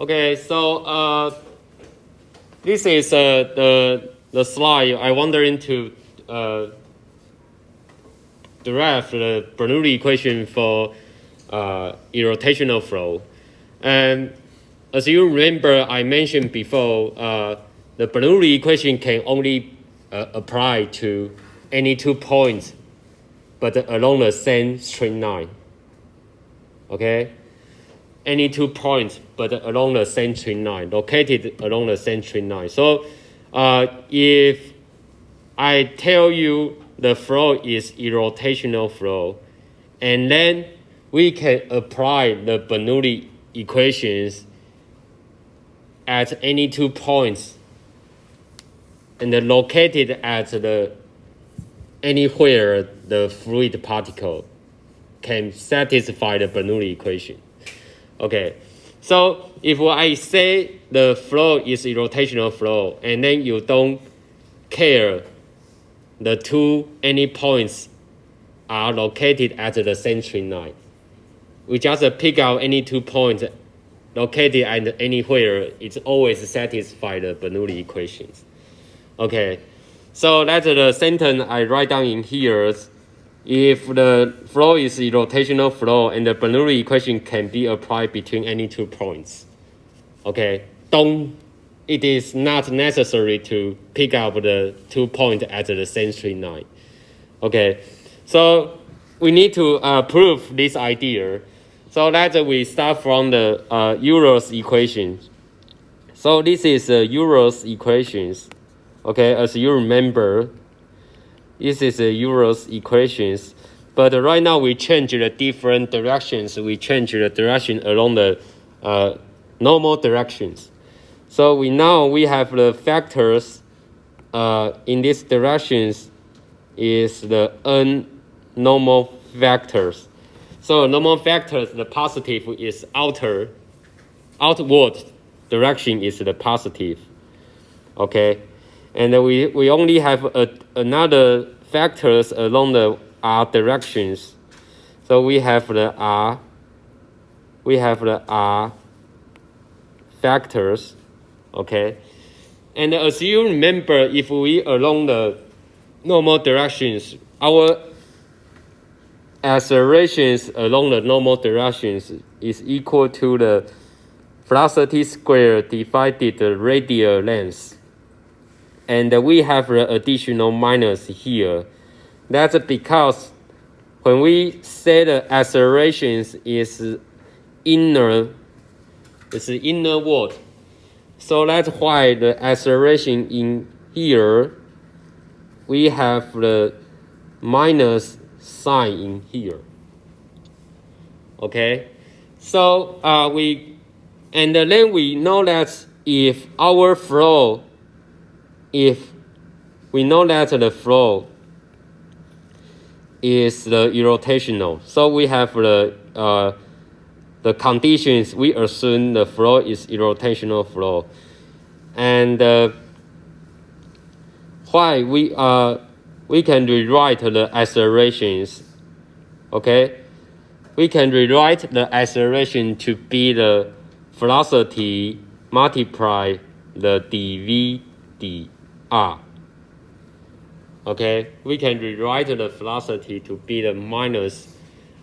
Okay, so this is the slide I wanted to derive the Bernoulli equation for irrotational flow. And as you remember, I mentioned before, the Bernoulli equation can only apply to any 2 points, but along the same straight line. Okay? Any 2 points, but along the same straight line, located along the same straight line. So if I tell you the flow is irrotational flow, and then we can apply the Bernoulli equations at any 2 points and located at anywhere the fluid particle can satisfy the Bernoulli equation. Okay, so if I say the flow is irrotational flow, and then you don't care the any points are located at the same straight line, we just pick out any 2 points located at anywhere, it's always satisfy the Bernoulli equations. Okay, so that's the sentence I write down in here. If the flow is irrotational flow and the Bernoulli equation can be applied between any 2 points. Okay, it is not necessary to pick up the 2 points at the same straight line. Okay, so we need to prove this idea. So that we start from the Euler's equation. So this is Euler's equations. Okay, as you remember, this is Euler's equations, but right now we change the different directions. We change the direction along the normal directions. So we have the factors in these directions is the n normal factors. So normal factors, the positive is outward direction is the positive. Okay. And we only have another factors along the r directions. So we have the r factors, okay? And as you remember, if we along the normal directions, our accelerations along the normal directions is equal to the velocity squared divided the radial length. And we have the additional minus here. That's because when we say the accelerations is inward, so that's why the acceleration in here, we have the minus sign in here. Okay, so and then we know that if we know that the flow is the irrotational, so we have the conditions. We assume the flow is irrotational flow, and why we can rewrite the accelerations. Okay, we can rewrite the acceleration to be the velocity multiply the dv dr. Okay, we can rewrite the velocity to be the minus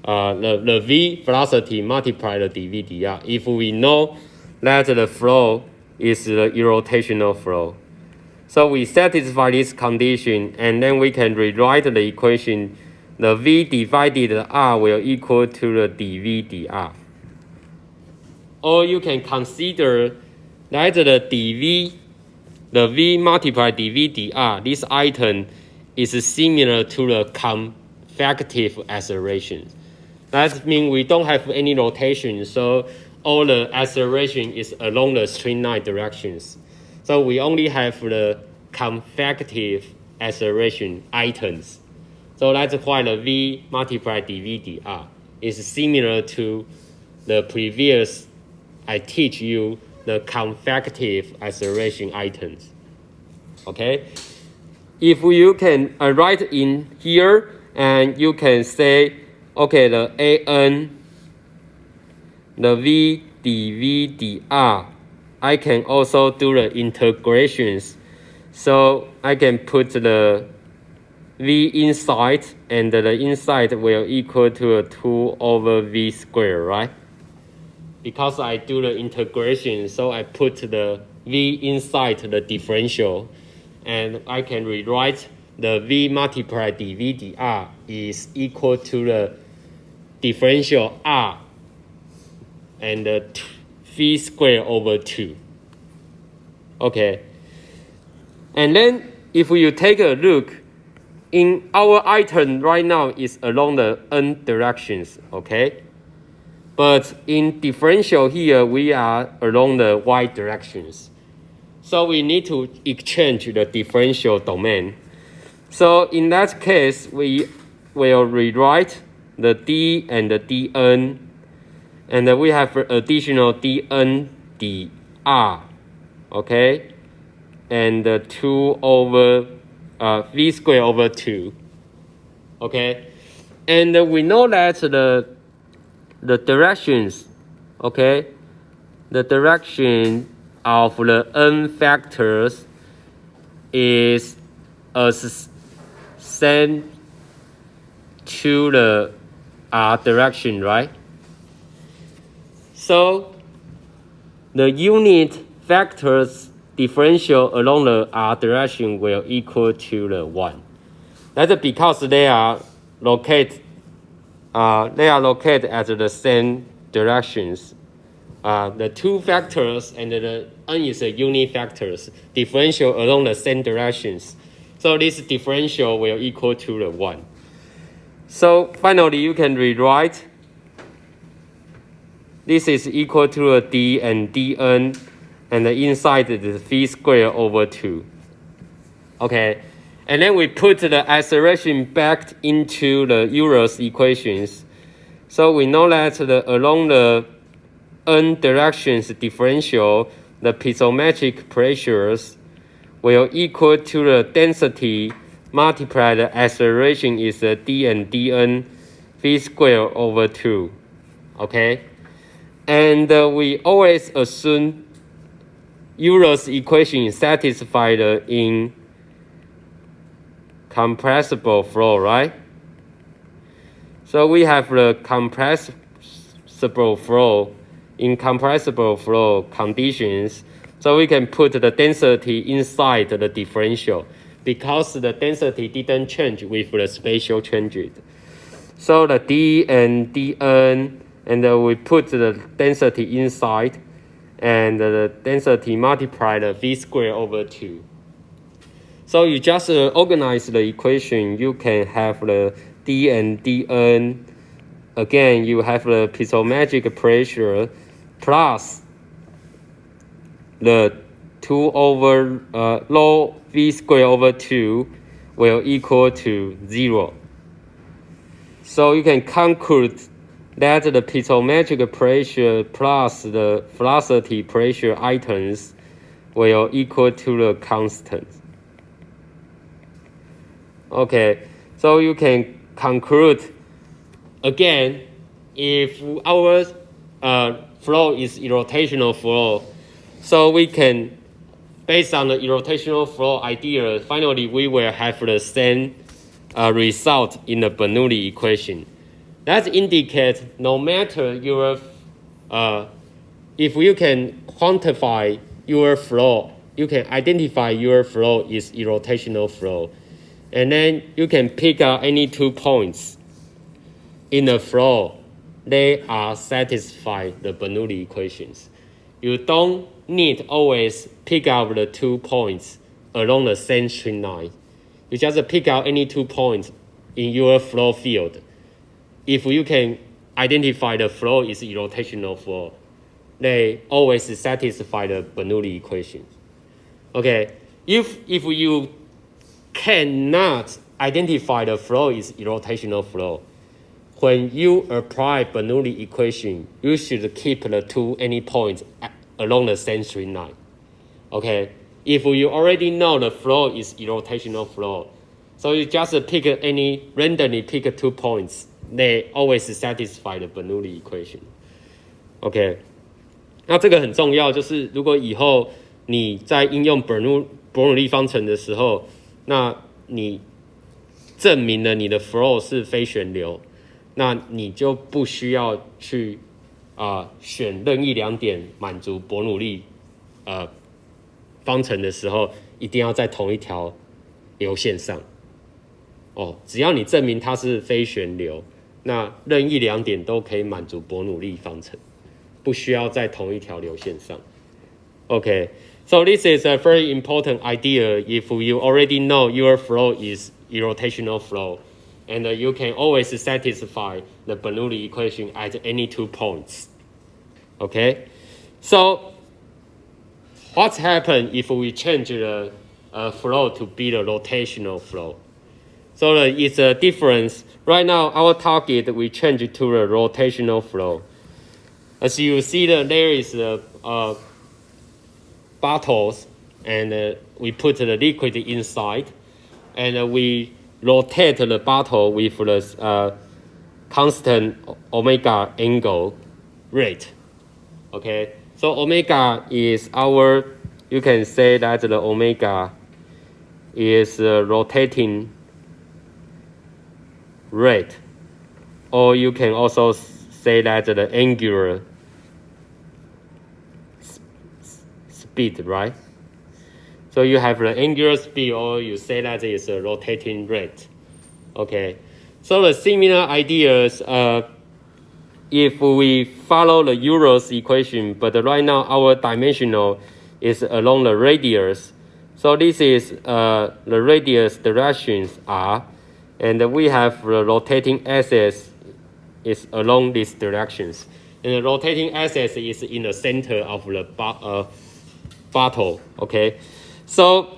the v velocity multiply the dv dr if we know that the flow is the irrotational flow. So we satisfy this condition, and then we can rewrite the equation. The v divided r will equal to the dv dr. Or you can consider that the v multiplied dv dr, this item is similar to the convective acceleration. That means we don't have any rotation, so all the acceleration is along the straight line directions. So we only have the convective acceleration items. So that's why the v multiplied dv dr is similar to the previous I teach you the convective acceleration items. Okay? If you can write in here, and you can say, okay, the an the v dv dr, I can also do the integrations. So I can put the v inside, and the inside will equal to 2 over v squared, right? Because I do the integration, so I put the v inside the differential, and I can rewrite the v multiplied dv dr is equal to the differential r and the v squared over 2. Okay. And then if you take a look, in our item right now is along the n directions, okay? But in differential here, we are along the y directions. So we need to exchange the differential domain. So in that case, we will rewrite the d and the dn, and we have additional dn dr, okay? And 2 over v squared over 2, okay? And we know that the directions, okay? The direction of the n factors is same to the r direction, right? So the unit vectors differential along the r direction will equal to the 1. That's because they are located at the same directions. The two factors and the n is a unit factors differential along the same directions. So this differential will equal to the 1. So finally, you can rewrite this is equal to a d and dn, and the inside is v squared over 2. Okay, and then we put the acceleration back into the Euler's equations. So we know that along the n directions differential, the piezometric pressures will equal to the density multiplied the acceleration is d and dn v squared over 2. Okay, and we always assume Euler's equation is satisfied in compressible flow, right? So we have the compressible flow in compressible flow conditions. So we can put the density inside the differential because the density didn't change with the spatial changes. So the d and dn, and we put the density inside, and the density multiplied v squared over 2. So you just organize the equation. You can have the d and dn. Again, you have the piezometric pressure plus the 2 over log v squared over 2 will equal to 0. So you can conclude that the piezometric pressure plus the velocity pressure items will equal to the constant. Okay, so you can conclude again, if our flow is rotational flow, so we can, based on the rotational flow idea, finally we will have the same result in the Bernoulli equation. That indicates no matter your, if you can quantify your flow, you can identify your flow is rotational flow. And then you can pick out any 2 points in the flow. They are satisfy the Bernoulli equations. You don't need always pick out the 2 points along the same straight line. You just pick out any 2 points in your flow field. If you can identify the flow is rotational flow, they always satisfy the Bernoulli equations. Okay, if you cannot identify the flow is rotational flow, when you apply Bernoulli equation, you should keep the any points along the same straight line. Okay, if you already know the flow is rotational flow, so you just randomly pick 2 points. They always satisfy the Bernoulli equation. OK， 那这个很重要，就是如果以后你在应用伯努利方程的时候，那你证明了你的 flow 是非旋流，那你就不需要去选任意2点满足伯努利方程的时候，一定要在同一条流线上。只要你证明它是非旋流，那任意2点都可以满足伯努利方程，不需要在同一条流线上。Okay, so this is a very important idea if you already know your flow is irrotational flow, and you can always satisfy the Bernoulli equation at any 2 points. Okay, so what happens if we change the flow to be the rotational flow? So it's a difference. Right now, our target, we change it to the rotational flow. As you see, there is bottles, and we put the liquid inside, and we rotate the bottle with the constant omega angle rate. Okay, so omega is you can say that the omega is rotating rate, or you can also say that the angular speed, right? So you have the angular speed, or you say that it's a rotating rate. Okay, so the similar ideas, if we follow the Euler's equation, but right now our dimensional is along the radius. So this is the radius directions R, and we have the rotating axis is along these directions. And the rotating axis is in the center of the bottle. Okay, so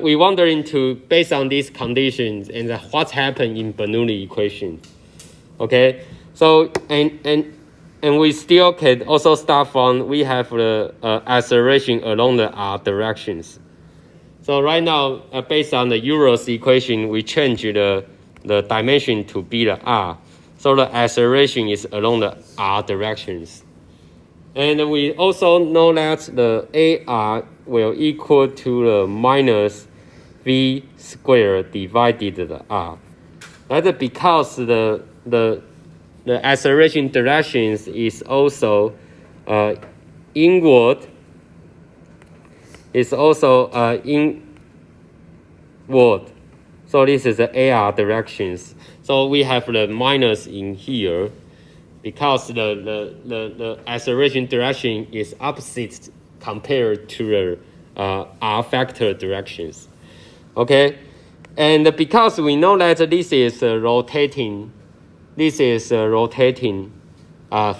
we wondering based on these conditions and what happened in Bernoulli equation. Okay, so and we still can also start from we have the acceleration along the R directions. So right now, based on the Euler's equation, we change the dimension to be the R. So the acceleration is along the R directions. And we also know that the AR will equal to the minus V squared divided the R. That's because the acceleration directions is also inward. It's also inward. So this is the AR directions. So we have the minus in here because the acceleration direction is opposite compared to the R factor directions. Okay, and because we know that this is a rotating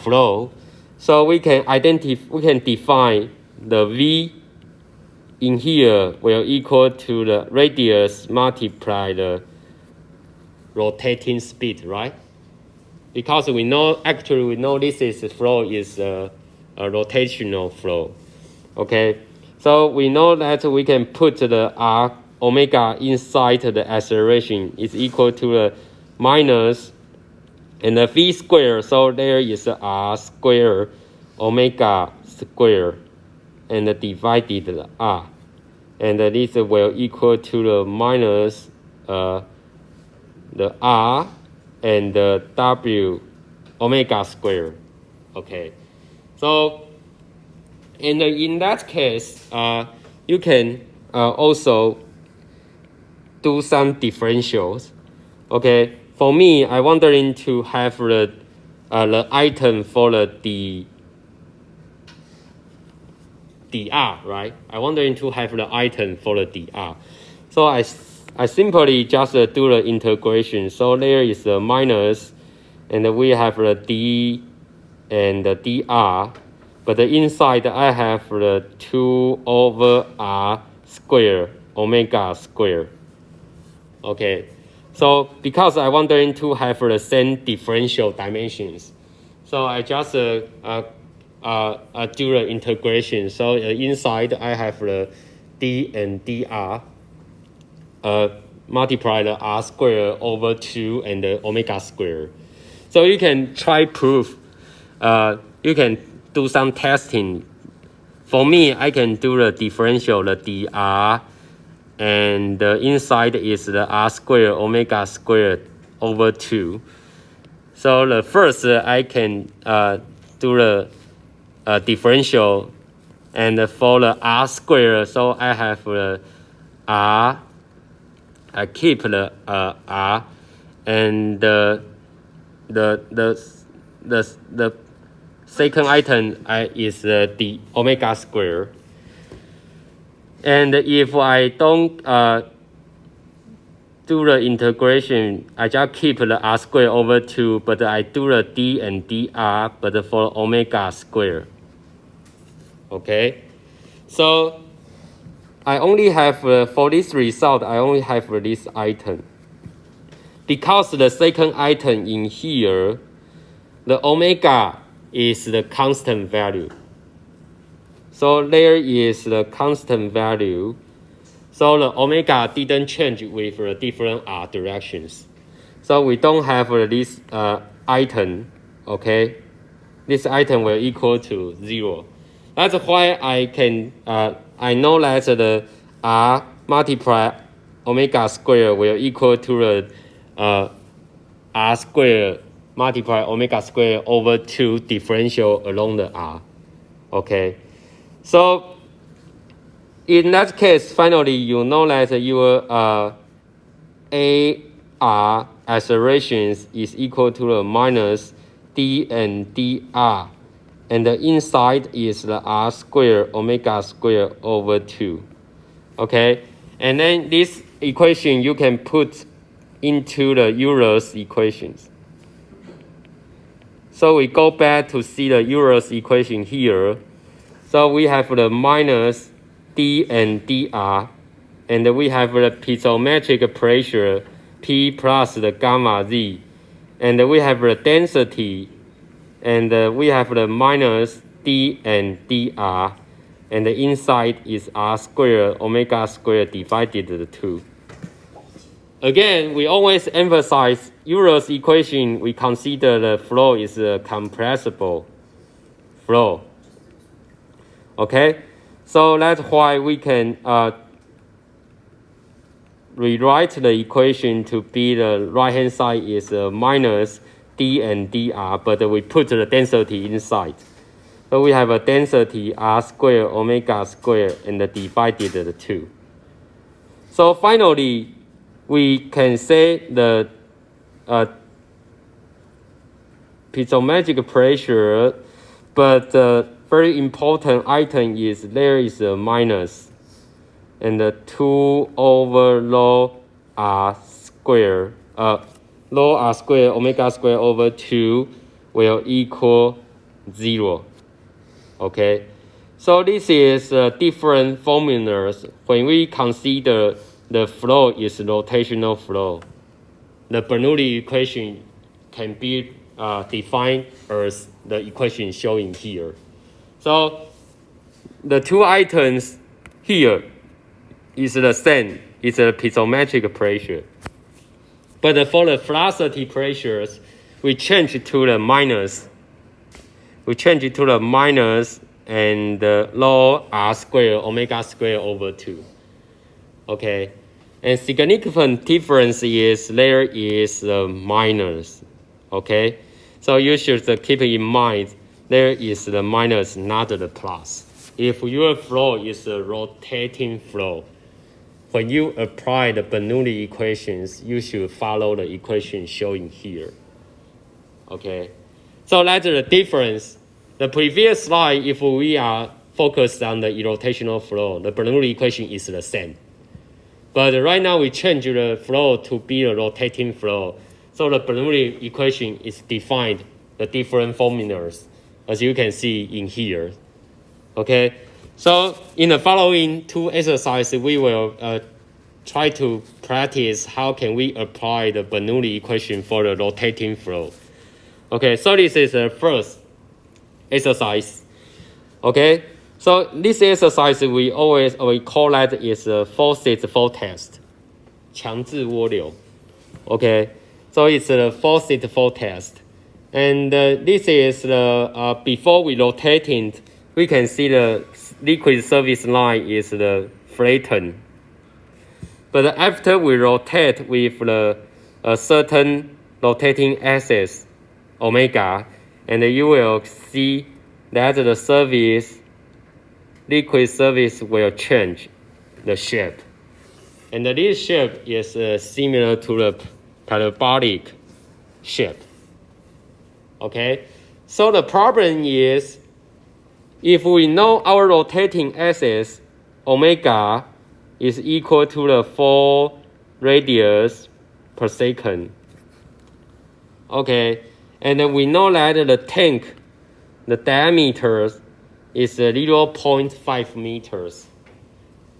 flow, so we can define the V in here will equal to the radius multiply the rotating speed, right? Because we know this is flow is a rotational flow. Okay, so we know that we can put the R omega inside the acceleration is equal to the minus and the V squared. So there is a R squared omega squared and divided the R, and this will equal to the minus the R and the W omega squared. Okay, so in that case, you can also do some differentials. Okay, for me, I wondering to have the item for the dr, right? I wondering to have the item for the dr. So I simply just do the integration. So there is a minus, and we have the d and the dr. But inside I have the 2 over r squared omega squared. Okay, so because I wondering to have the same differential dimensions, so I just do the integration. So inside I have the d and dr multiply the r squared over 2 and the omega squared. So you can try proof. You can do some testing. For me, I can do the differential, the dr, and the inside is the r squared omega squared over 2. So the first I can do the differential, and for the r squared, so I have the r. I keep the r, and the second item is the omega squared. And if I don't do the integration, I just keep the r squared over 2, but I do the d and dr, but for omega squared. Okay, so I only have, for this result, I only have this item. Because the second item in here, the omega is the constant value. So there is the constant value. So the omega didn't change with the different r directions. So we don't have this item, okay? This item will equal to 0. That's why I can, I know that the r multiply omega squared will equal to the r squared multiply omega squared over 2 differential along the r. Okay, so in that case, finally, you know that your AR accelerations is equal to the minus d and dr, and the inside is the r squared omega squared over 2. Okay, and then this equation you can put into the Euler's equations. So we go back to see the Euler's equation here. So we have the minus d and dr, and we have the piezometric pressure P plus the gamma z, and we have the density, and we have the minus d and dr, and the inside is r squared omega squared divided by 2. Again, we always emphasize Euler's equation. We consider the flow is a compressible flow. Okay, so that's why we can rewrite the equation to be the right hand side is minus d and dr, but we put the density inside. So we have a density r squared omega squared and divided by 2. So finally, we can say the piezometric pressure, but the very important item is there is a minus, and the 2 over rho r squared, rho r squared omega squared over 2 will equal 0. Okay, so this is different formulas when we consider the flow is rotational flow. The Bernoulli equation can be defined as the equation showing here. So the two items here is the same. It's a piezometric pressure. But for the velocity pressures, we change it to the minus. We change it to the minus and rho r squared omega squared over 2. Okay, and significant difference is there is a minus. Okay, so you should keep in mind there is the minus, not the plus. If your flow is a rotating flow, when you apply the Bernoulli equations, you should follow the equation showing here. Okay, so that's the difference. The previous slide, if we are focused on the irrotational flow, the Bernoulli equation is the same. But right now we change the flow to be a rotating flow. So the Bernoulli equation is defined the different formulas, as you can see in here. Okay, so in the following two exercises, we will try to practice how can we apply the Bernoulli equation for the rotating flow. Okay, so this is the first exercise. Okay, so this exercise we call that is a forces flow test, 强制涡流. Okay, so it's a forces flow test, And this is the, before we rotating, we can see the liquid surface line is the flattened. But after we rotate with the a certain rotating axis, omega, and you will see that the surface, liquid surface will change the shape. And this shape is similar to the parabolic shape. Okay, so the problem is, if we know our rotating axis, omega, is equal to the 4 radians per second. Okay, and then we know that the tank, the diameter is 0.5 meters.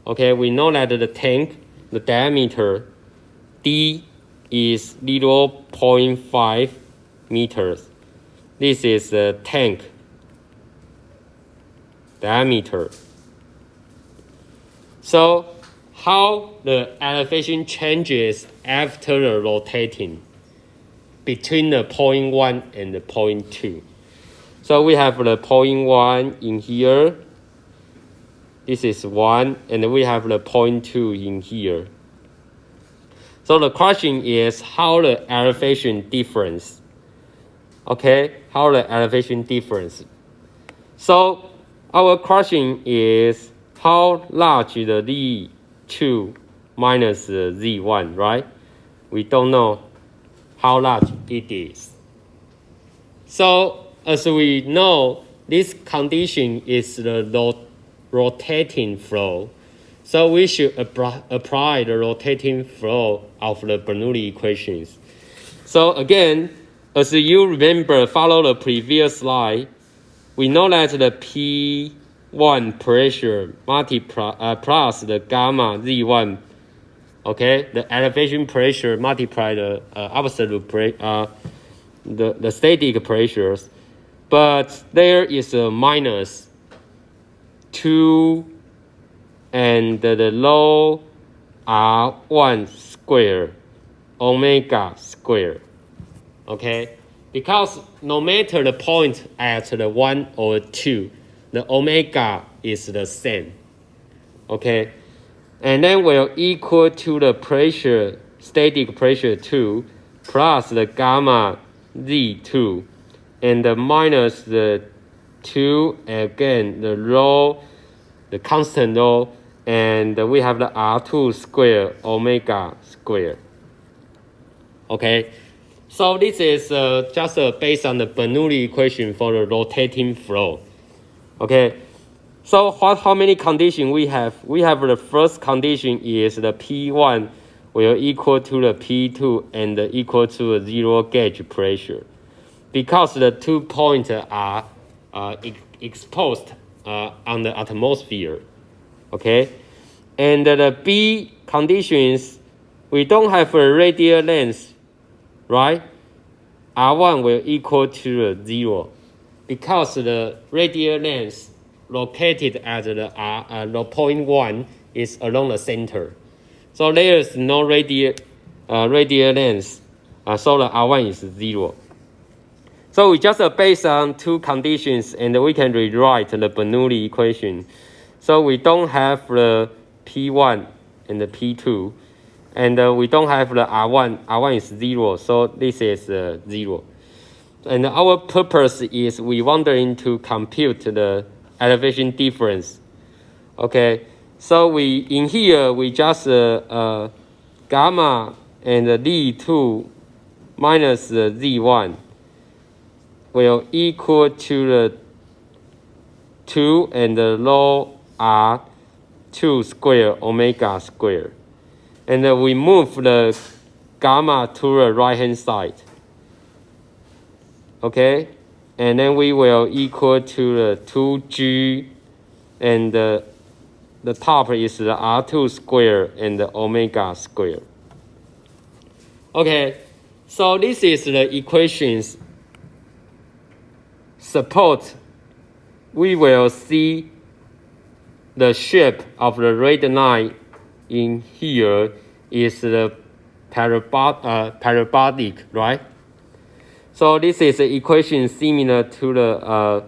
Okay, we know that the tank, the diameter, D is 0.5 meters. This is the tank diameter. So how the elevation changes after the rotating between the point 1 and the point 2. So we have the point 1 in here. This is 1, and we have the point 2 in here. So the question is how the elevation difference. Okay, how the elevation difference. So our question is how large the Z2 minus Z1, right? We don't know how large it is. So as we know, this condition is the rotating flow. So we should apply the rotating flow of the Bernoulli equations. So again, as you remember, follow the previous slide, we know that the P1 pressure plus the gamma Z1, okay, the elevation pressure multiply the absolute pressure, the static pressures, but there is a minus 2 and the low R1 square omega square. Okay, because no matter the point at the 1 or 2, the omega is the same. Okay, and then will equal to the pressure, static pressure 2 plus the gamma Z2 and the minus the 2 again, the rho, the constant rho, and we have the R2 square omega square. Okay, so this is just based on the Bernoulli equation for the rotating flow. Okay, so how many conditions we have? We have the first condition is the P1 will equal to the P2 and equal to 0 gauge pressure, because the 2 points are exposed on the atmosphere. Okay, and the B conditions, we don't have a radial length, right? R1 will equal to 0 because the radial length located at the point 1 is along the center. So there is no radial length, so the R1 is 0. So we just based on 2 conditions, and we can rewrite the Bernoulli equation. So we don't have the P1 and the P2, and we don't have the R1. R1 is 0, so this is 0. And our purpose is we wondering to compute the elevation difference. Okay, so we in here we just gamma and Z2 minus Z1 will equal to the 2 and the rho R2 square omega square. And we move the gamma to the right hand side. Okay, and then we will equal to the 2G, and the top is the R2 square and the omega square. Okay, so this is the equations. Suppose we will see the shape of the red line in here is the parabolic, right? So this is an equation similar to the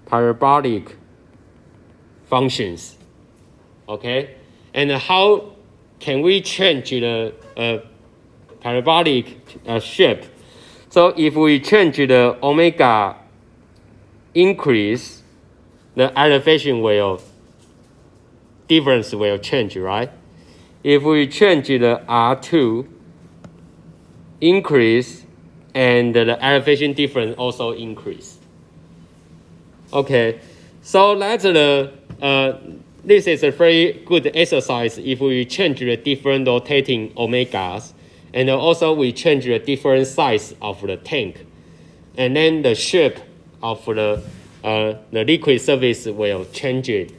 parabolic functions. Okay, and how can we change the parabolic shape? So if we change the omega increase, the elevation difference will change, right? If we change the R2 increase, and the elevation difference also increase. Okay, so that's this is a very good exercise if we change the different rotating omegas, and also we change the different size of the tank, and then the shape of the liquid surface will change it.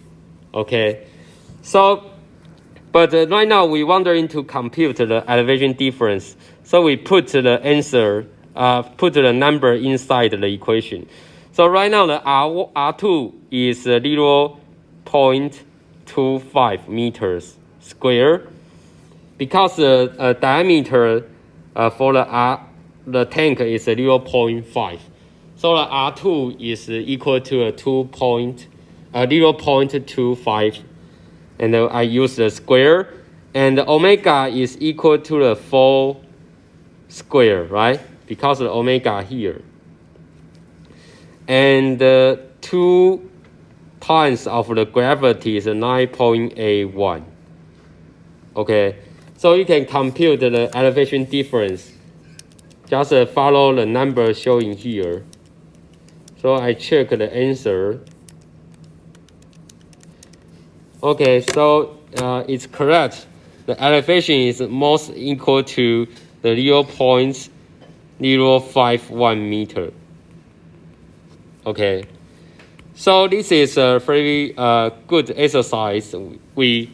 Okay, so but right now we want to compute the elevation difference, so we put the answer, put the number inside the equation. So right now the R2 is 0.25 meters square, because the diameter for the tank is 0.5. So the R2 is equal to 0.25, and I use the square, and the omega is equal to the 4 square, right? Because of the omega here. And 2 times of the gravity is 9.81. Okay, so you can compute the elevation difference. Just follow the number showing here. So I check the answer. Okay, so it's correct. The elevation is most equal to the 0.051 meter. Okay, so this is a very good exercise. We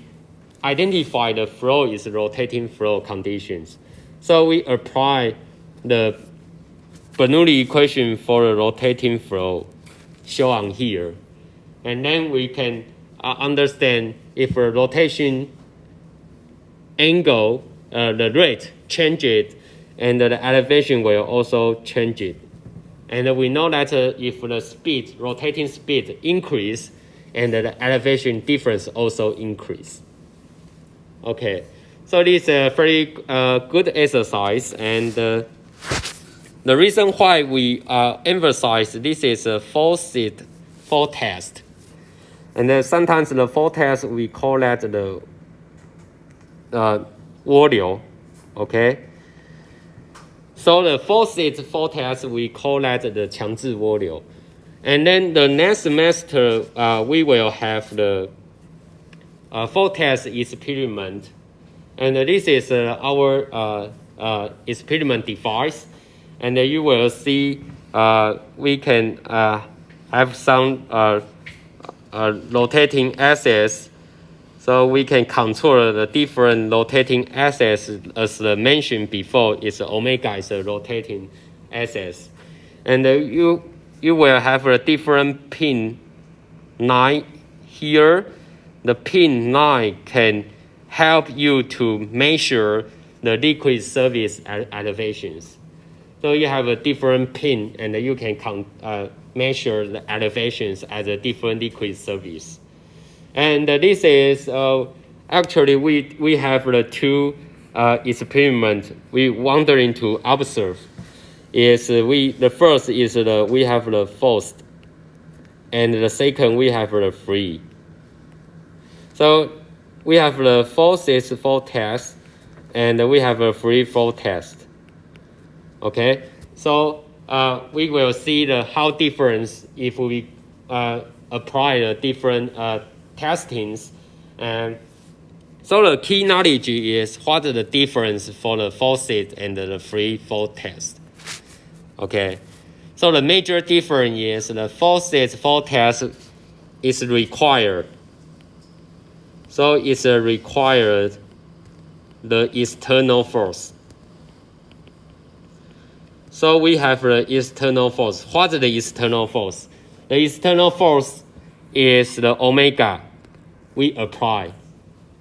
identify the flow is rotating flow conditions. So we apply the Bernoulli equation for the rotating flow shown here. And then we can understand if a rotation angle, the rate changes, and the elevation will also change it. And we know that if the speed, rotating speed increase, and the elevation difference also increase. Okay, so this is a very good exercise, and the reason why we emphasize this is a forced test. And sometimes the full test, we call that the volume, okay? So the forced full test, we call that the 强制 volume. And then the next semester, we will have the full test experiment. And this is our experiment device. And you will see we can have some rotating axis, so we can control the different rotating axis. As mentioned before, omega is a rotating axis, and you will have a different pin 9 here. The pin 9 can help you to measure the liquid surface elevations. So you have a different pin, and you can measure the elevations at a different liquid surface. And this is actually we have the two experiments we wondering to observe. The first is we have the forced, and the second we have the free. So we have the forced flow test, and we have a free flow test. Okay, so we will see how difference if we apply the different testings. And so the key knowledge is what is the difference for the forced and the free flow test. Okay, so the major difference is the forced flow test is required. So it's required the external force. So we have the external force. What is the external force? The external force is the omega we apply.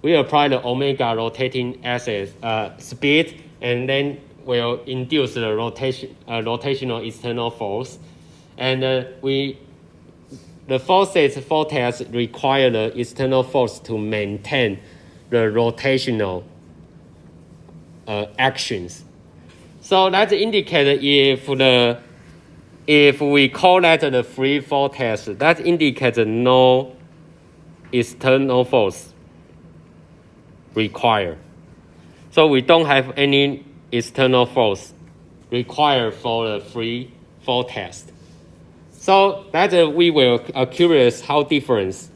We apply the omega rotating axis speed, and then will induce the rotational external force, and the forces forecast require the external force to maintain the rotational actions. So that indicates if we call that the free forecast, that indicates no external force required. So we don't have any external force required for the free forecast. So that we will curious how different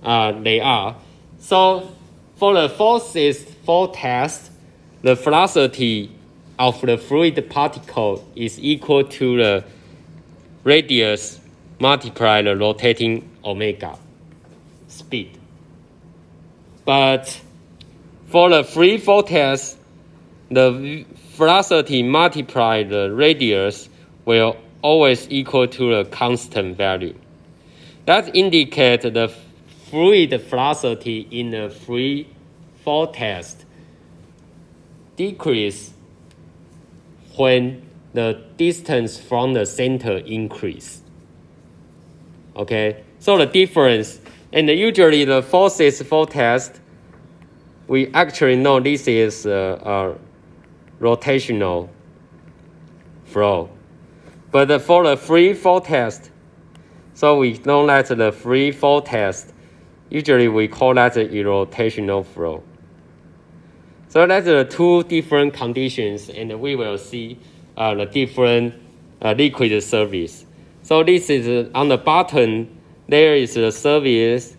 they are. So for the forces forecast, the velocity of the fluid particle is equal to the radius multiplied the rotating omega speed. But for the free forecast, the velocity multiplied the radius will always equal to a constant value. That indicates the fluid velocity in the free forecast decrease when the distance from the center increase. Okay, so the difference, and usually the forces forecast, we actually know this is a rotational flow. But for the free forecast, so we know that the free forecast, usually we call that a rotational flow. So that's the two different conditions, and we will see the different liquid surface. So this is on the bottom, there is a surface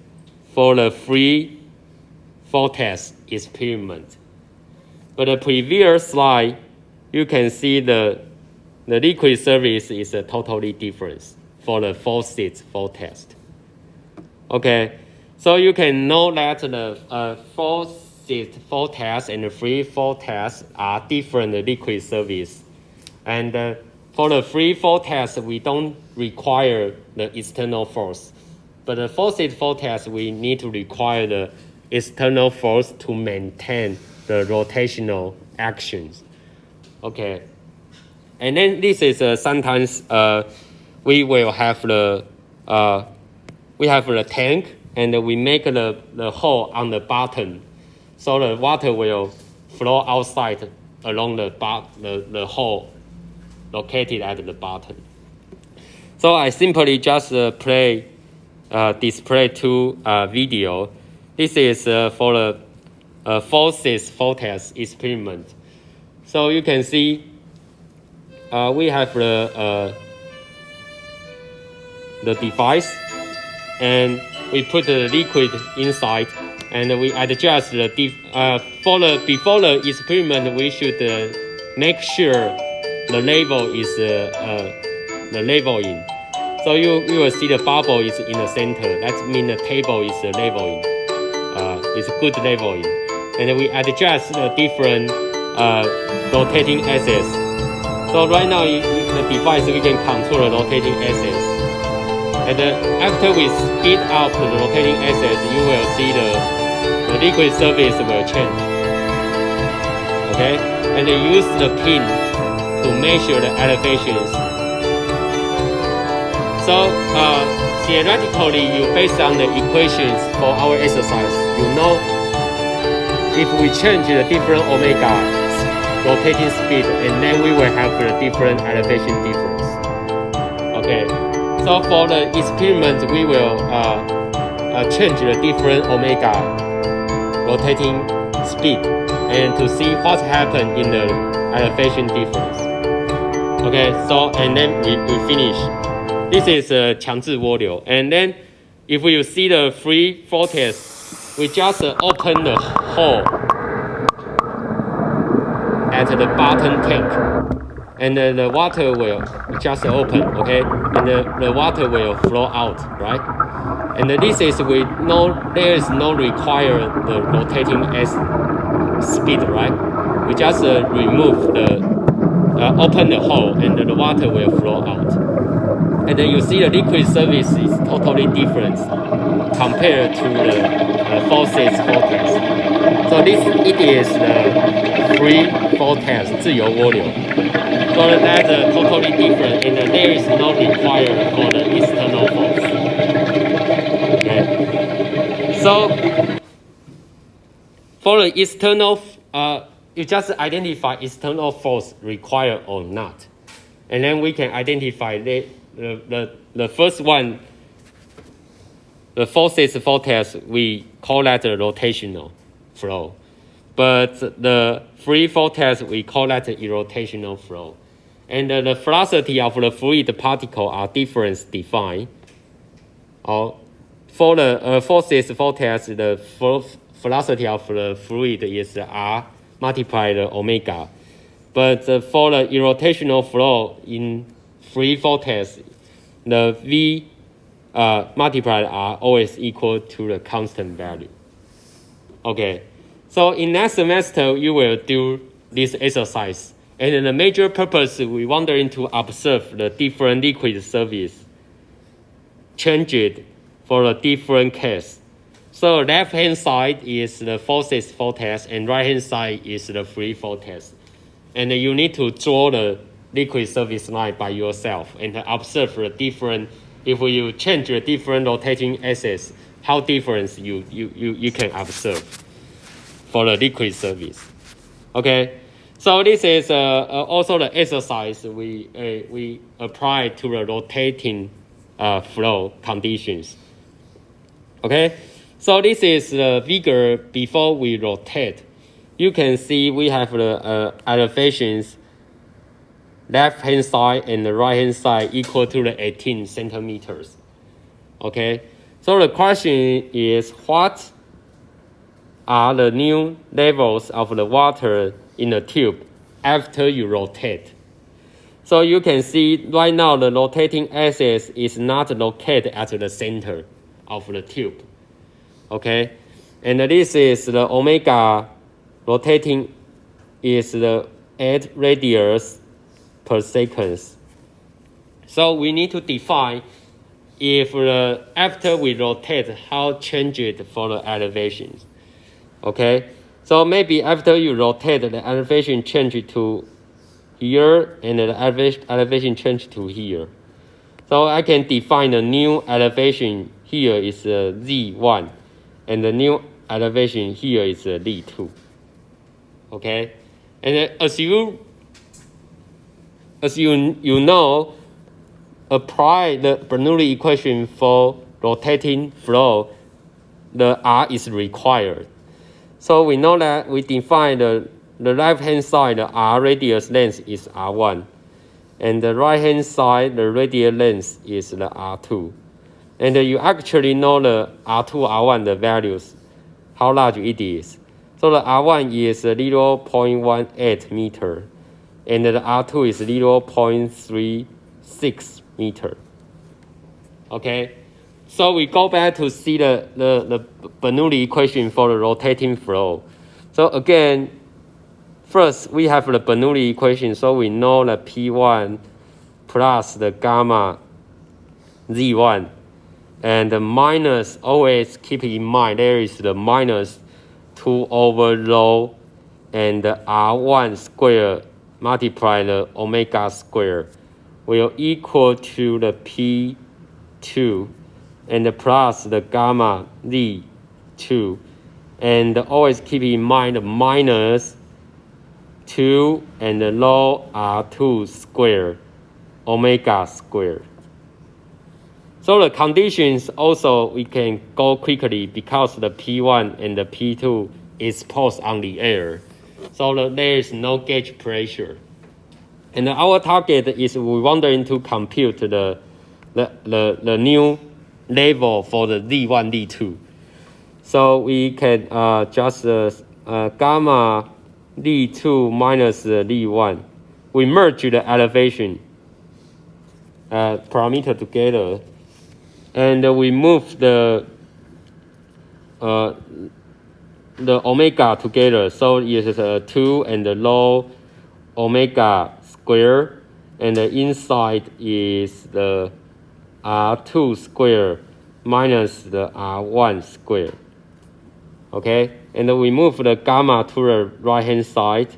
for the free forecast experiment. But the previous slide, you can see the liquid surface is totally different for the forces forecast. Okay, so you can know that the forces forecast and the free forecast are different liquid surface. And for the free forecast, we don't require the external force. But the forces forecast, we need to require the external force to maintain the rotational actions. Okay. And then this is sometimes we will have the tank, and we make the hole on the bottom, so the water will flow outside along the hole located at the bottom. So I simply just display two video. This is for the forces forecast experiment. So you can see we have the device, and we put the liquid inside, and we adjust the before the experiment. We should make sure the level is the leveling. So you will see the bubble is in the center. That means the table is leveling. It's good leveling, and we adjust the different rotating axis. So right now, the device, we can control the rotating axis. And after we speed up the rotating axis, you will see the liquid surface will change. Okay? And use the pin to measure the elevations. So theoretically, based on the equations for our exercise, you know if we change the different omega rotating speed, and then we will have the different elevation difference. Okay, so for the experiment, we will change the different omega rotating speed, and to see what happened in the elevation difference. Okay, so and then we finish. This is 强制涡流, and then if you see the free vortex, we just open the hole at the bottom tank, and the water will just open, okay, and the water will flow out, right? And this is we know there is no require the rotating speed, right? We just remove open the hole, and the water will flow out. And then you see the liquid surface is totally different. compared to the forces forecast. So it is the free forecast 自由涡流. So that's totally different, and there is no required for the external force. Okay. So for the external, you just identify external force required or not, and then we can identify the first one. The forces forecast, we call that the rotational flow. But the free forecast, we call that the irrotational flow. And the velocity of the fluid particle are different defined. For the forces forecast, the velocity of the fluid is R multiplied omega. But for the irrotational flow in free forecast, the V multiplied R always equal to the constant value. Okay, so in next semester, you will do this exercise. And the major purpose, we want to observe the different liquid surface changed for a different case. So left-hand side is the forces forecast, and right-hand side is the free forecast. And you need to draw the liquid surface line by yourself and observe the different. If you change the different rotating axes, how different you can observe for the liquid surface. Okay, so this is also the exercise we apply to the rotating flow conditions. Okay, so this is the figure before we rotate. You can see we have the elevations left hand side and the right hand side equal to the 18 centimeters. Okay, so the question is, what are the new levels of the water in the tube after you rotate? So you can see right now the rotating axis is not located at the center of the tube. Okay, and this is the omega rotating is the 8 radius per second. So we need to define if after we rotate, how change it for the elevations. Okay, so maybe after you rotate, the elevation change to here and the elevation change to here. So I can define the new elevation here is Z1 and the new elevation here is Z2. Okay, and as you know, apply the Bernoulli equation for rotating flow, the R is required. So we know that we define the left-hand side, the R radius length is R1. And the right-hand side, the radial length is the R2. And you actually know the R2, R1, the values, how large it is. So the R1 is 0.18 meter. And the R2 is 0.36 meter. Okay, so we go back to see the Bernoulli equation for the rotating flow. So again, first we have the Bernoulli equation, so we know the P1 plus the gamma Z1. And the minus, always keep in mind, there is the minus 2 over rho and the R1 square multiply the omega square will equal to the P2 and the plus the gamma Z2. And always keep in mind the minus 2 and the rho R2 square omega square. So the conditions also we can go quickly because the P1 and the P2 is exposed on the air. So there is no gauge pressure. And our target is we want to compute the new level for the Z1, Z2. So we can just gamma Z2 minus Z1. We merge the elevation parameter together. And we move the omega together, so it is 2 and the rho omega square, and the inside is the R2 square minus the R1 squared. Okay, and we move the gamma to the right hand side.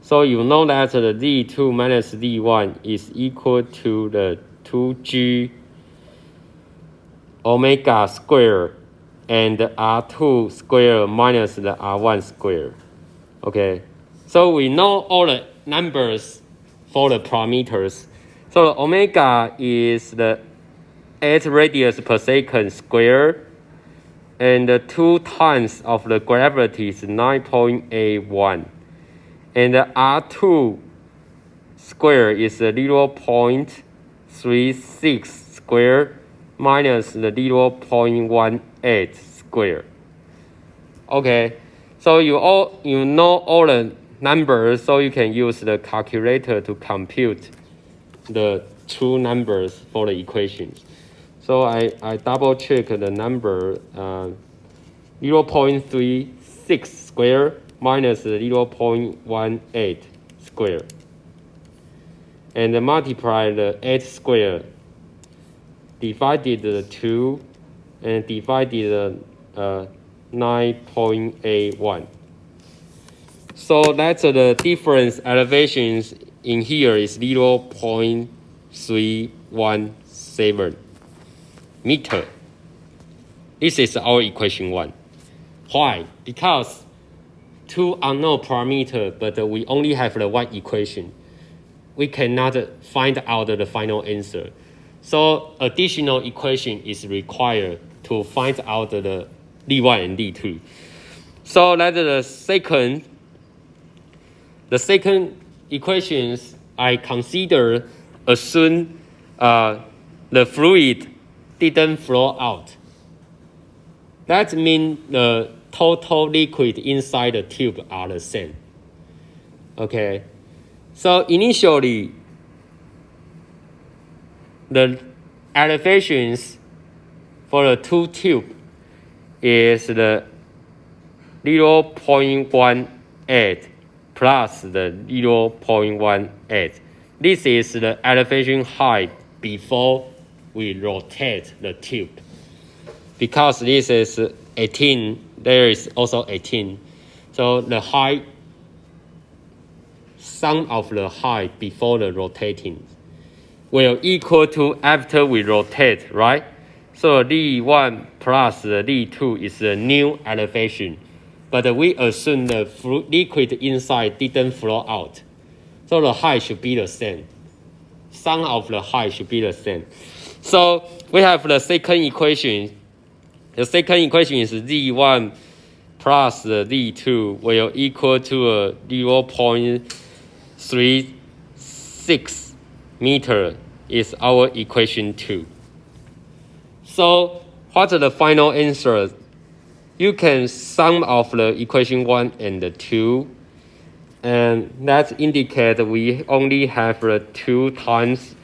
So you know that the D2 minus D1 is equal to the 2G omega squared and R2 squared minus the R1 squared. Okay, so we know all the numbers for the parameters. So the omega is the 8 radians per second squared, and the 2 times of the gravity is 9.81. And the R2 squared is 0.36 squared minus the 0.18 squared. Okay, so you know all the numbers, so you can use the calculator to compute the true numbers for the equation. So I double check the number 0.36 squared minus 0.18 squared. And multiply the 8 squared, divided the 2, and divided the 9.81. So that's the difference elevations in here is 0.317 meter. This is our equation 1. Why? Because 2 unknown parameters, but we only have the one equation. We cannot find out the final answer. So additional equation is required to find out the D1 and D2. So that's the second equations I consider assume the fluid didn't flow out. That means the total liquid inside the tube are the same. Okay, so initially the elevations for the two tube is the 0.18 plus the 0.18. This is the elevation height before we rotate the tube. Because this is 18, there is also 18. So the height, sum of the height before the rotating will equal to after we rotate, right? So D1 plus the D2 is the new elevation. But we assume the liquid inside didn't flow out. So the height should be the same. Sum of the height should be the same. So we have the second equation. The second equation is D1 plus the D2 will equal to 0.36 meter is our equation 2. So what's the final answer? You can sum of the equation 1 and the 2, and that indicates we only have the 2 times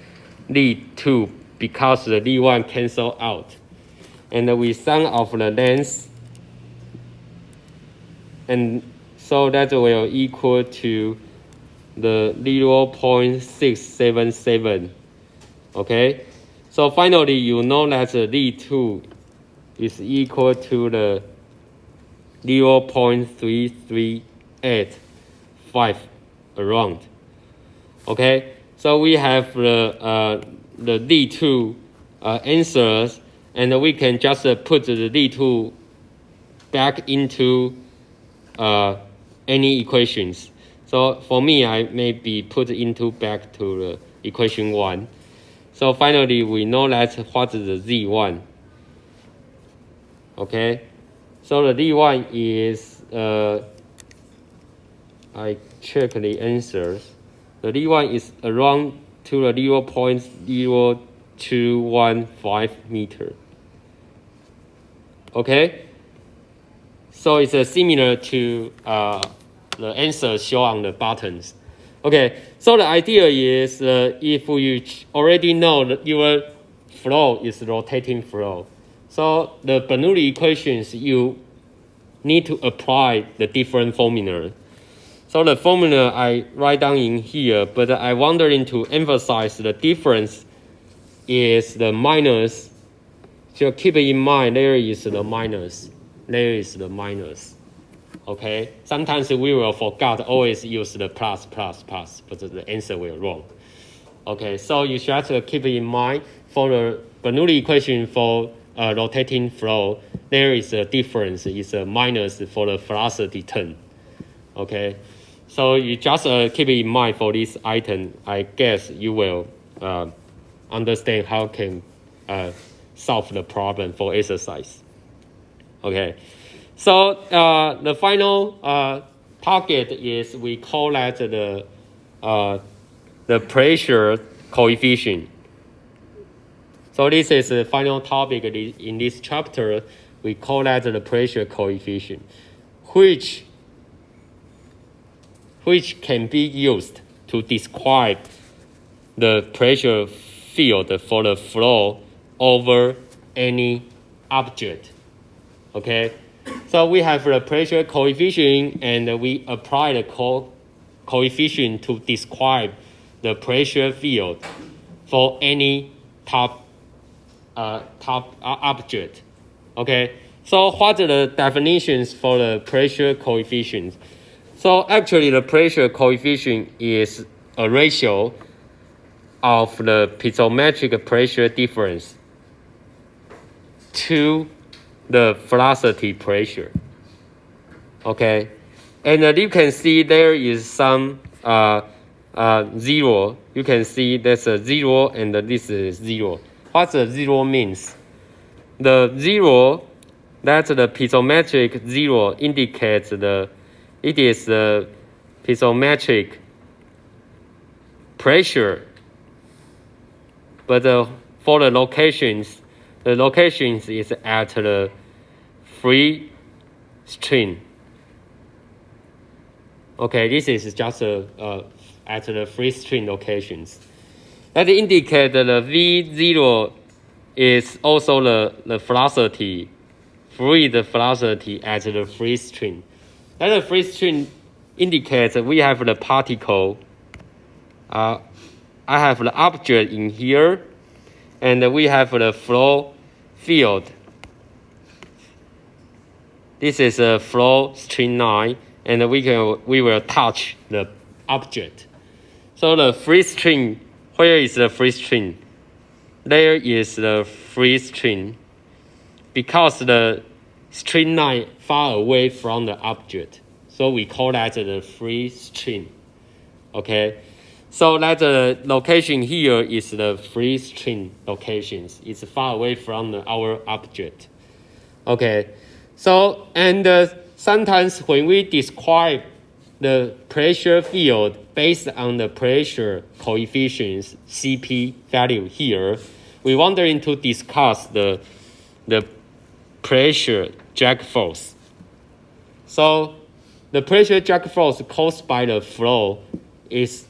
D2 because the D1 cancel out. And we sum of the length, and so that will equal to the 0.677. Okay, so finally you know that the D2 is equal to the 0.3385 around. Okay, so we have the D2 answers, and we can just put the D2 back into any equations. So for me, I maybe put into back to the equation 1. So finally, we know that what is the Z1. Okay, so the D1 is, I check the answers. The D1 is around to the 0.0215 meter. Okay, so it's similar to the answer shown on the buttons. Okay, so the idea is if you already know that your flow is rotating flow, so the Bernoulli equations, you need to apply the different formula. So the formula I write down in here, but I wanted to emphasize the difference is the minus So keep in mind there is the minus. There is the minus. Okay. Sometimes we will forget always use the plus, but the answer will wrong. Okay. So you should have to keep in mind for the Bernoulli equation for rotating flow, there is a difference. It's a minus for the velocity term. Okay. So you just keep in mind for this item. I guess you will understand how can solve the problem for exercise. Okay. So the final target is we call that the pressure coefficient. So this is the final topic in this chapter. We call that the pressure coefficient, which can be used to describe the pressure field for the flow over any object. Okay, so we have the pressure coefficient, and we apply the coefficient to describe the pressure field for any top object. Okay, so what are the definitions for the pressure coefficient? So actually the pressure coefficient is a ratio of the piezometric pressure difference to the velocity pressure. Okay, and you can see there is some zero. You can see there's a zero and this is zero. What the zero means? The zero, that's the piezometric zero, indicates it is the piezometric pressure. But for the locations is at the free string. Okay, this is just at the free string locations. That indicates that the V0 is also the velocity, the velocity at the free string. That the free string indicates that we have the particle. I have the object in here, and we have the flow field. This is a flow string line, and we will touch the object. So the free string, where is the free string? There is the free string, because the string line far away from the object. So we call that the free string. Okay, so that the location here is the free string locations. It's far away from our object. Okay, so and sometimes when we describe the pressure field based on the pressure coefficients Cp value here, we wanting to discuss the pressure drag force. So the pressure drag force caused by the flow is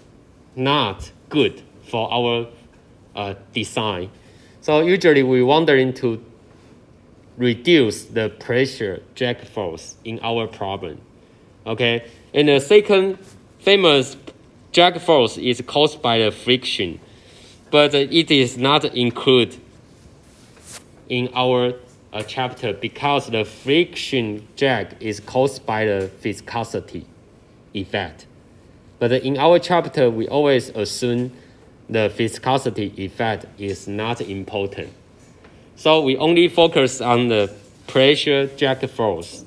not good for our design. So usually we wanting to reduce the pressure drag force in our problem. Okay, and the second famous drag force is caused by the friction, but it is not included in our chapter because the friction drag is caused by the viscosity effect. But in our chapter, we always assume the viscosity effect is not important. So we only focus on the pressure drag force.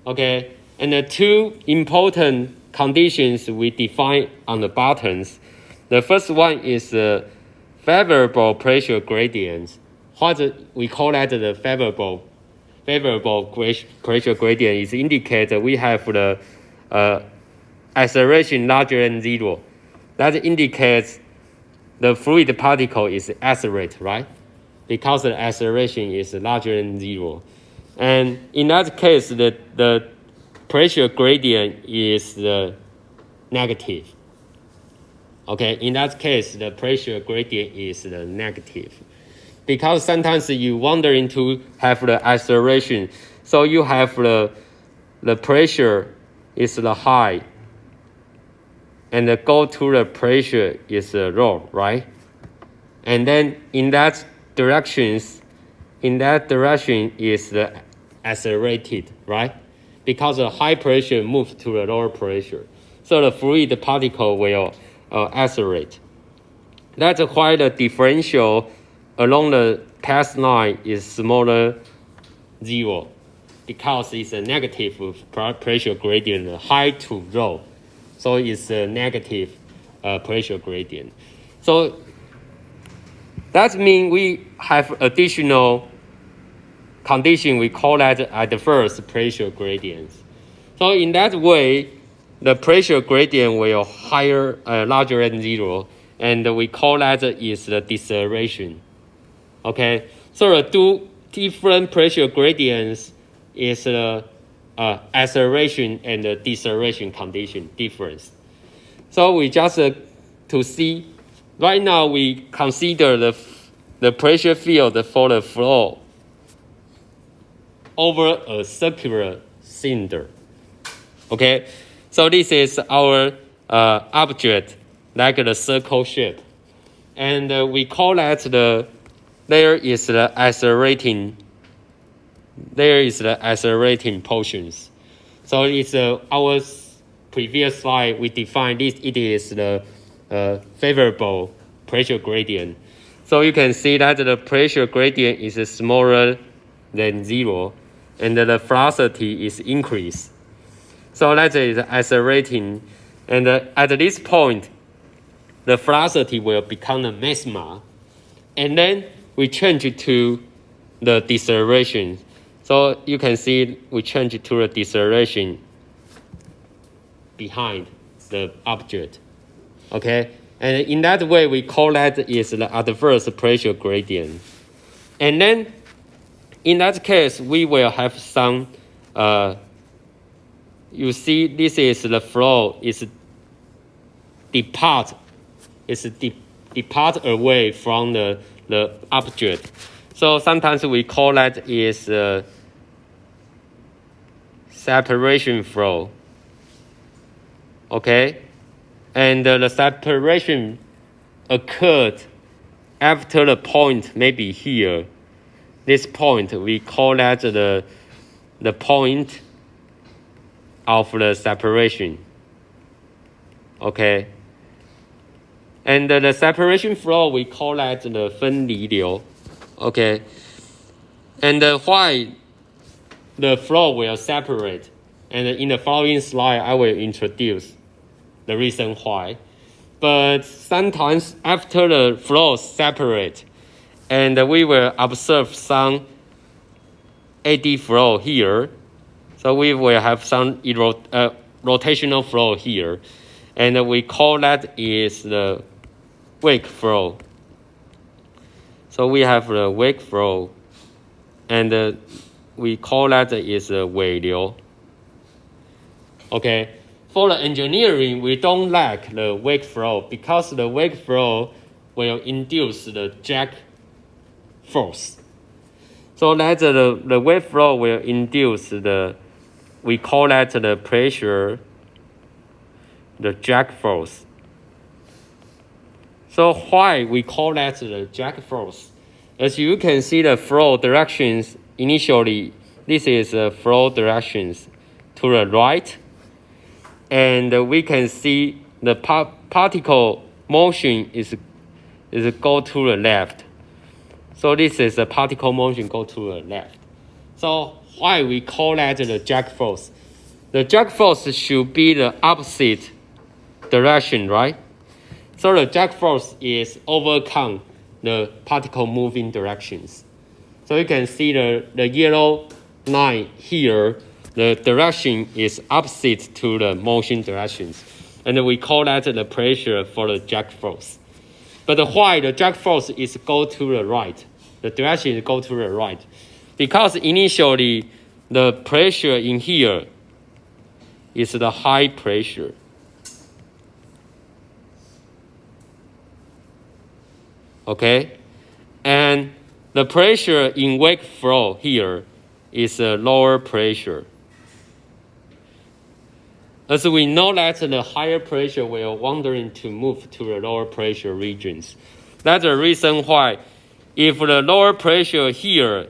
Okay, and the two important conditions we define on the buttons. The first one is the favorable pressure gradient. What we call that the favorable pressure gradient is indicate that we have the acceleration larger than zero. That indicates the fluid particle is accelerate, right? Because the acceleration is larger than zero. And in that case, the pressure gradient is negative. Okay, in that case, the pressure gradient is negative. Because sometimes you wondering to have the acceleration, so you have the pressure is the high, and the go to the pressure is low, right? And then in that directions, in that direction is the accelerated, right? Because the high pressure moves to the lower pressure. So the fluid particle will accelerate. That's why the differential along the path line is smaller 0, because it's a negative pressure gradient, high to low. So it's a negative pressure gradient. So that means we have additional condition, we call that adverse pressure gradients. So in that way, the pressure gradient will higher, larger than 0, and we call that is the deceleration. Okay, so the two different pressure gradients is the acceleration and the deceleration condition difference. So we just to see, right now we consider the pressure field for the flow over a circular cylinder. Okay, so this is our object, like the circle shape, and we call that there is the accelerating portions. So it's our previous slide we defined this. It is the favorable pressure gradient. So you can see that the pressure gradient is smaller than 0, and the velocity is increased. So that is accelerating, and at this point, the velocity will become the maxima, and then we change it to the deceleration. So you can see we change it to the deceleration behind the object. Okay, and in that way we call that is the adverse pressure gradient. And then in that case we will have some you see this is the flow is depart away from the object. So sometimes we call that is separation flow. Okay, and the separation occurred after the point, maybe here. This point we call that the point of the separation. Okay, and the separation flow we call that the 分离流. Okay, and why the flow will separate, and in the following slide I will introduce the reason why. But sometimes after the flow separate, and we will observe some eddy flow here. So we will have some rotational flow here, and we call that is the wake flow. So we have the wake flow, and we call that is the 尾流. Okay, for the engineering, we don't like the wake flow because the wake flow will induce the jack force. So that the wake flow will induce we call that the pressure, the jack force. So why we call that the jack force? As you can see the flow directions initially, this is the flow directions to the right, and we can see the particle motion is go to the left. So this is the particle motion go to the left. So why we call that the jack force? The jack force should be the opposite direction, right? So the jack force is overcome the particle moving directions. So you can see the yellow line here, the direction is opposite to the motion directions. And we call that the pressure for the jack force. But why the jack force is go to the right? The direction is go to the right. Because initially the pressure in here is the high pressure. Okay? And the pressure in wake flow here is a lower pressure. As we know that the higher pressure will wandering to move to the lower pressure regions. That's the reason why if the lower pressure here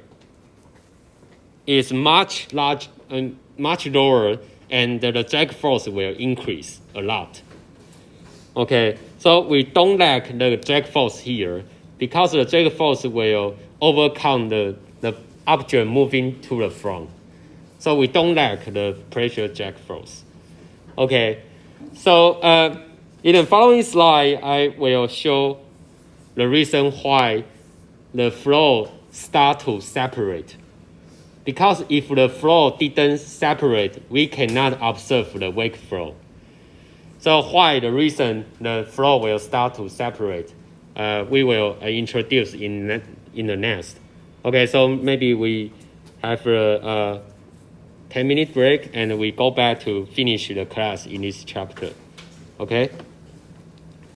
is much lower, and the drag force will increase a lot. Okay, so we don't like the drag force here because the drag force will overcome the object moving to the front. So we don't like the pressure drag force. Okay, so in the following slide, I will show the reason why the flow start to separate. Because if the flow didn't separate, we cannot observe the wake flow. So why the reason the flow will start to separate, we will introduce in the next. Okay, so maybe we have a 10-minute break and we go back to finish the class in this chapter. Okay?